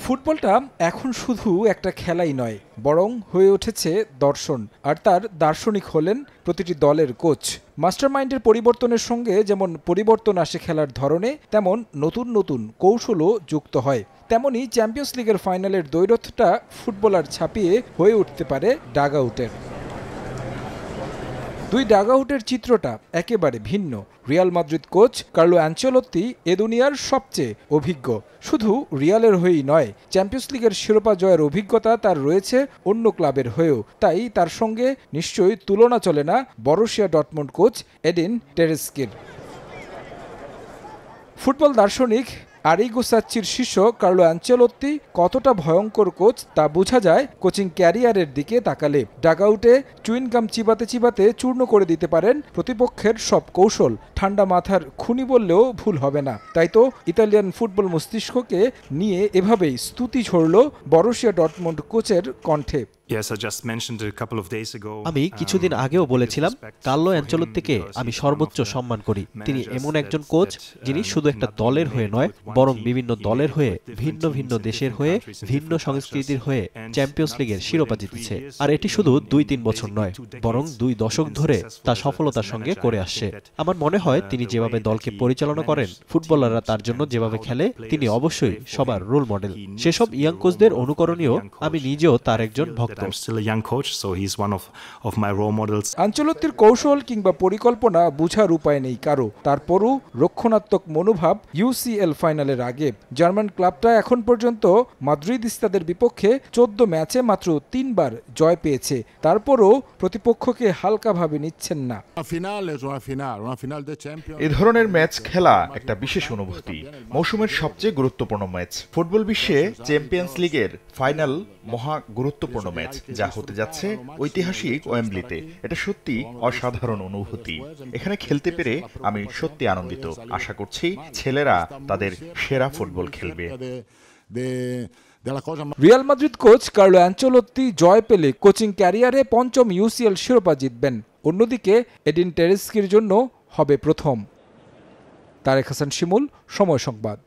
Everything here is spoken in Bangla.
ফুটবলটা এখন শুধু একটা খেলাই নয়, বরং হয়ে উঠেছে দর্শন। আর তার দার্শনিক হলেন প্রতিটি দলের কোচ। মাস্টারমাইন্ডের পরিবর্তনের সঙ্গে যেমন পরিবর্তন আসে খেলার ধরনে, তেমন নতুন নতুন কৌশলও যুক্ত হয়। তেমনি চ্যাম্পিয়ন্স লিগের ফাইনালের দ্বৈরথটা ফুটবলার ছাপিয়ে হয়ে উঠতে পারে ডাগআউটের। দুই ডাগআউটের চিত্রটা একেবারে ভিন্ন। Real Madrid coach Carlo Ancelotti এ দুনিয়ার সবচেয়ে অভিজ্ঞ। শুধু রিয়ালের হয়েই নয়, চ্যাম্পিয়ন্স লিগের শিরোপা জয়ের অভিজ্ঞতা তার রয়েছে অন্য ক্লাবের হয়েও। তাই তার সঙ্গে নিশ্চয়ই তুলনা চলে না বরুসিয়া ডর্টমুন্ড কোচ এডিন টেরেস্কির। ফুটবল দার্শনিক আরিগো সাচ্চির শিষ্য কার্লো আনচেলত্তি কতটা ভয়ঙ্কর কোচ তা বোঝা যায় কোচিং ক্যারিয়ারের দিকে তাকালে। ডাগআউটে চুইনগাম চিবাতে চিবাতে চূর্ণ করে দিতে পারেন প্রতিপক্ষের সব কৌশল। ঠান্ডা মাথার খুনি বললেও ভুল হবে না। তাই তো ইতালিয়ান ফুটবল মস্তিষ্ককে নিয়ে এভাবেই স্তুতি ঝরল বরুসিয়া ডর্টমুন্ড কোচের কণ্ঠে। আমি কিছুদিন আগেও বলেছিলাম, কার্লো আনচেলত্তিকে আমি সর্বোচ্চ সম্মান করি। তিনি এমন একজন কোচ যিনি শুধু একটা দলের হয়ে নয়, বরং বিভিন্ন দলের হয়ে, ভিন্ন ভিন্ন দেশের হয়ে, ভিন্ন সংস্কৃতির হয়ে চ্যাম্পিয়ন্স লিগের শিরোপা জিতেছে। আর এটি শুধু 2-3 বছর নয়, বরং 2 দশক ধরে তা সফলতার সঙ্গে করে আসছে। আমার মনে হয় তিনি যেভাবে দলকে পরিচালনা করেন, ফুটবলাররা তার জন্য যেভাবে খেলে, তিনি অবশ্যই সবার রোল মডেল। সেসব ইয়াং কোচদের অনুকরণীয়। আমি নিজেও তার একজন ভক্ত। আনচেলত্তির কৌশল কিংবা পরিকল্পনা বুঝার উপায় নেই কারো। তারপরও রক্ষণাত্মক মনোভাব ইউসিএল ফাইনালের আগে। জার্মান ক্লাবটা এখন পর্যন্ত মাদ্রিদিস্তাদের বিপক্ষে 14 ম্যাচে মাত্র 3 বার জয় পেয়েছে। তারপরও প্রতিপক্ষকে হালকাভাবে নিচ্ছেন না। এ ধরনের ম্যাচ খেলা একটা বিশেষ অনুভূতি, মৌসুমের সবচেয়ে গুরুত্বপূর্ণ ম্যাচ। ফুটবল বিশ্বে চ্যাম্পিয়ন্স লিগের ফাইনাল মহা গুরুত্বপূর্ণ ম্যাচ, যা হতে যাচ্ছে ঐতিহাসিক ওয়েম্বলিতে। এটা সত্যি অসাধারণ অনুভূতি। এখানে খেলতে পেরে আমি সত্যি আনন্দিত। আশা করছি ছেলেরা তাদের সেরা ফুটবল খেলবে। Real Madrid coach Carlo Ancelotti জয় পেলে কোচিং ক্যারিয়ারে 5ম ইউসিএল শিরোপা জিতবেন। অন্যদিকে এডিন টেরেস্কির জন্য হবে প্রথম। তারেক হাসান শিমুল, সময় সংবাদ।